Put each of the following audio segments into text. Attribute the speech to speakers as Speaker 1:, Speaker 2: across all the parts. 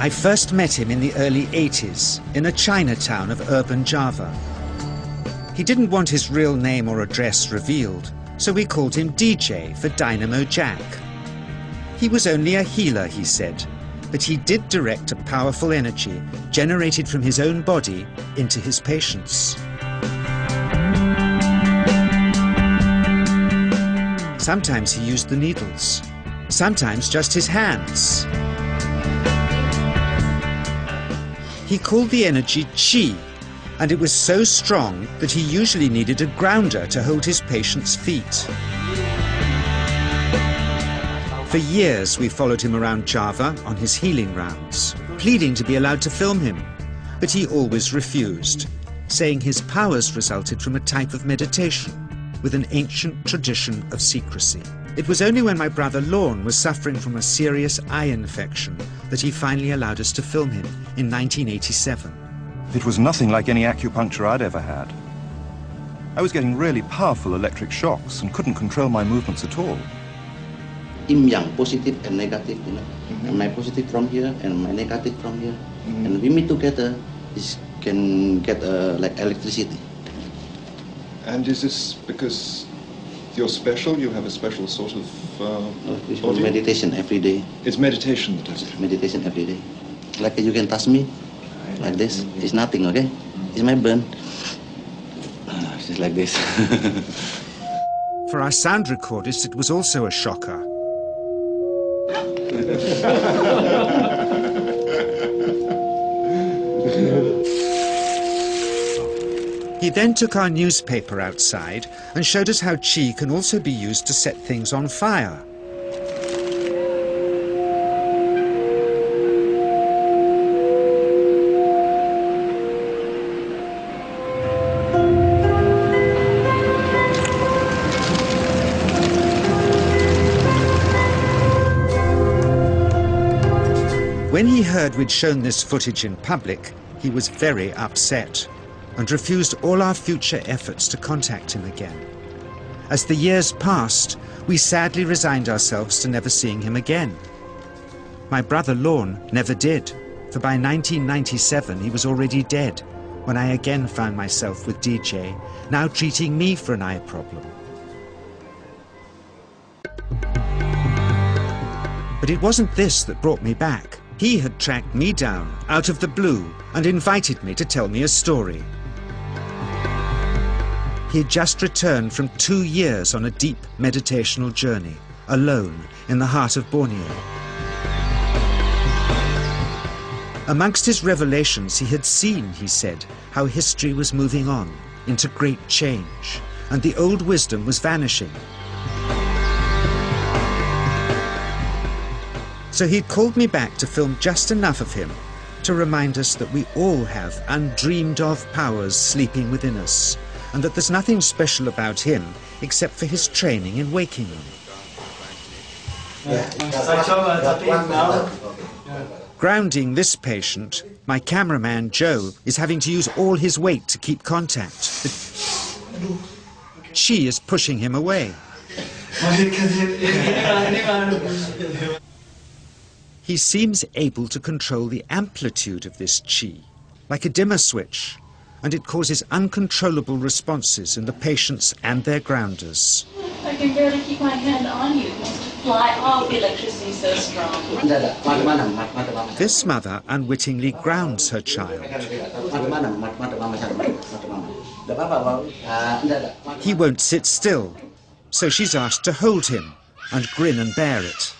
Speaker 1: I first met him in the early 80s in a Chinatown of urban Java. He didn't want his real name or address revealed, so we called him DJ for Dynamo Jack. He was only a healer, he said, but he did direct a powerful energy generated from his own body into his patients. Sometimes he used the needles, sometimes just his hands. He called the energy Qi, and it was so strong that he usually needed a grounder to hold his patients' feet. For years we followed him around Java on his healing rounds, pleading to be allowed to film him, but he always refused, saying his powers resulted from a type of meditation with an ancient tradition of secrecy. It was only when my brother Lorne was suffering from a serious eye infection that he finally allowed us to film him in 1987.
Speaker 2: It was nothing like any acupuncture I'd ever had. I was getting really powerful electric shocks and couldn't control my movements at all.
Speaker 3: Yin yang, positive and negative, you know. And my positive from here and my negative from here. And we meet together, it can get like electricity.
Speaker 2: And is this because you're special? You have a special sort of
Speaker 3: It's
Speaker 2: body?
Speaker 3: meditation every day.
Speaker 2: It's meditation that does it?
Speaker 3: Meditation every day. Like you can touch me, like this. It's nothing, okay? It's my burn. Just like this.
Speaker 1: For our sound recordist, it was also a shocker. He then took our newspaper outside and showed us how Qi can also be used to set things on fire. When he heard we'd shown this footage in public, he was very upset and refused all our future efforts to contact him again. As the years passed, we sadly resigned ourselves to never seeing him again. My brother Lorne never did, for by 1997 he was already dead, when I again found myself with DJ, now treating me for an eye problem. But it wasn't this that brought me back. He had tracked me down out of the blue and invited me to tell me a story. He had just returned from 2 years on a deep meditational journey, alone in the heart of Borneo. Amongst his revelations, he had seen, he said, how history was moving on into great change, and the old wisdom was vanishing. So he'd called me back to film just enough of him to remind us that we all have undreamed of powers sleeping within us, and that there's nothing special about him except for his training in waking them. Grounding this patient, my cameraman Joe is having to use all his weight to keep contact. But Qi is pushing him away. He seems able to control the amplitude of this Qi, like a dimmer switch, and it causes uncontrollable responses in the patients and their grounders.
Speaker 4: I can barely keep my hand on you. It wants to fly off. The electricity is so strong.
Speaker 1: This mother unwittingly grounds her child. He won't sit still, so she's asked to hold him and grin and bear it.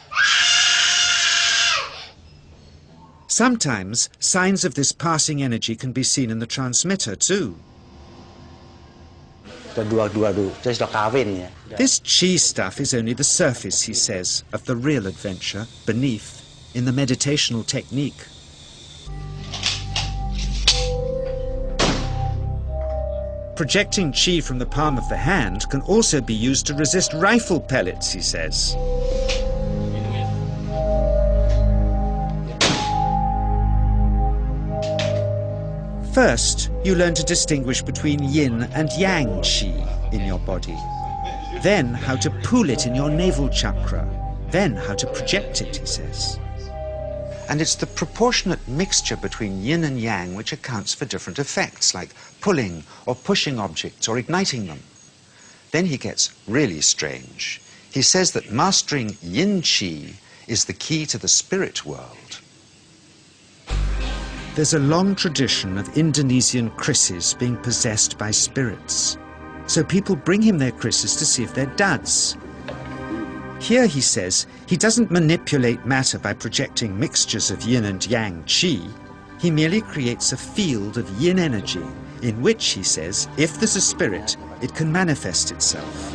Speaker 1: Sometimes signs of this passing energy can be seen in the transmitter too. This Qi stuff is only the surface, he says, of the real adventure beneath, in the meditational technique. Projecting Qi from the palm of the hand can also be used to resist rifle pellets, he says. First, you learn to distinguish between yin and yang Qi in your body. Then how to pool it in your navel chakra. Then how to project it, he says. And it's the proportionate mixture between yin and yang which accounts for different effects, like pulling or pushing objects or igniting them. Then he gets really strange. He says that mastering yin qi is the key to the spirit world. There's a long tradition of Indonesian krisis being possessed by spirits. So people bring him their krisis to see if they're duds. Here, he says, he doesn't manipulate matter by projecting mixtures of yin and yang qi. He merely creates a field of yin energy in which, he says, if there's a spirit, it can manifest itself.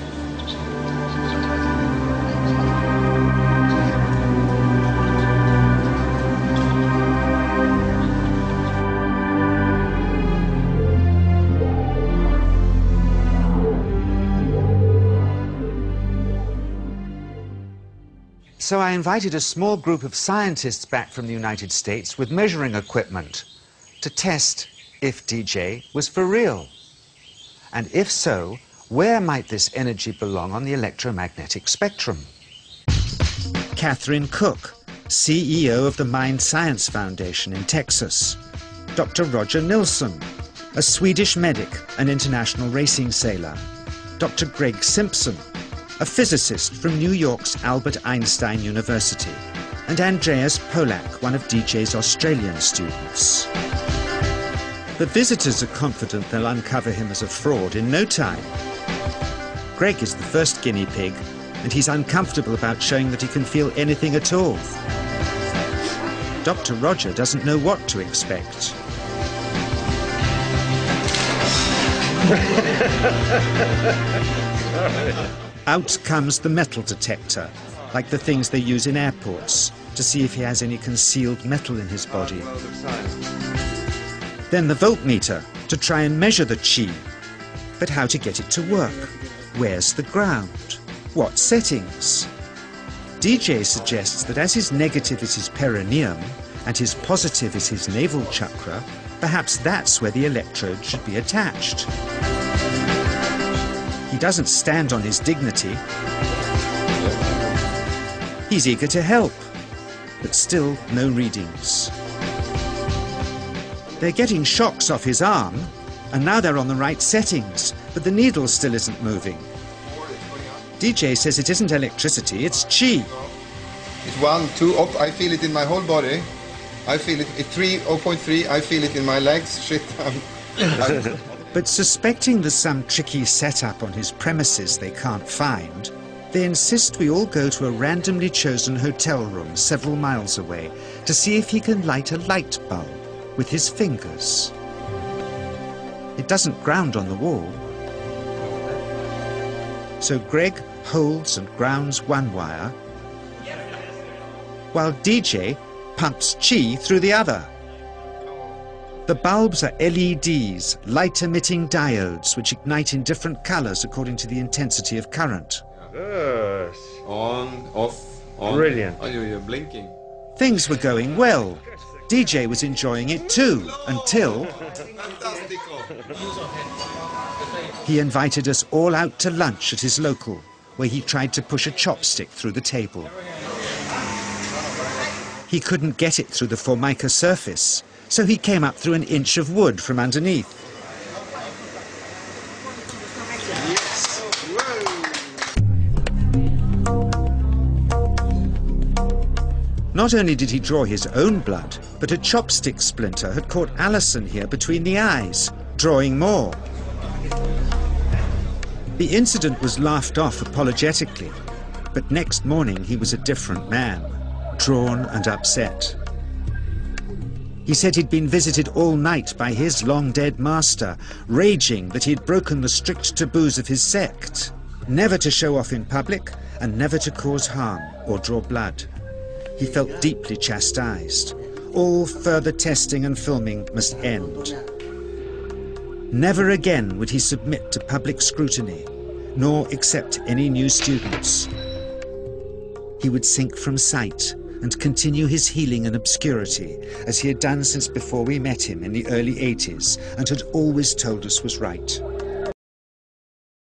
Speaker 1: So I invited a small group of scientists back from the United States with measuring equipment to test if DJ was for real. And if so, where might this energy belong on the electromagnetic spectrum? Catherine Cook, CEO of the Mind Science Foundation in Texas. Dr. Roger Nilsson, a Swedish medic and international racing sailor. Dr. Greg Simpson, a physicist from New York's Albert Einstein University, and Andreas Polak, one of DJ's Australian students. The visitors are confident they'll uncover him as a fraud in no time. Greg is the first guinea pig, and he's uncomfortable about showing that he can feel anything at all. Dr. Roger doesn't know what to expect. Out comes the metal detector, like the things they use in airports, to see if he has any concealed metal in his body. Then the voltmeter, to try and measure the qi. But how to get it to work? Where's the ground? What settings? DJ suggests that as his negative is his perineum, and his positive is his navel chakra, perhaps that's where the electrode should be attached. He doesn't stand on his dignity. He's eager to help, but still no readings. They're getting shocks off his arm, and now they're on the right settings, but the needle still isn't moving. DJ says it isn't electricity, it's qi.
Speaker 5: It's 1, 2, up, I feel it in my whole body. I feel it at 3, 0.3, I feel it in my legs. Shit,
Speaker 1: But suspecting there's some tricky setup on his premises they can't find, they insist we all go to a randomly chosen hotel room several miles away to see if he can light a light bulb with his fingers. It doesn't ground on the wall. So Greg holds and grounds one wire, while DJ pumps qi through the other. The bulbs are LEDs, light-emitting diodes, which ignite in different colors according to the intensity of current.
Speaker 6: Yes.
Speaker 5: On, off, on.
Speaker 6: Brilliant.
Speaker 5: Oh, you're blinking.
Speaker 1: Things were going well. DJ was enjoying it too, until he invited us all out to lunch at his local, where he tried to push a chopstick through the table. He couldn't get it through the formica surface, so he came up through an inch of wood from underneath. Not only did he draw his own blood, but a chopstick splinter had caught Alison here between the eyes, drawing more. The incident was laughed off apologetically, but next morning he was a different man, drawn and upset. He said he'd been visited all night by his long-dead master, raging that he'd broken the strict taboos of his sect, never to show off in public and never to cause harm or draw blood. He felt deeply chastised. All further testing and filming must end. Never again would he submit to public scrutiny, nor accept any new students. He would sink from sight and continue his healing in obscurity, as he had done since before we met him in the early 80s and had always told us was right.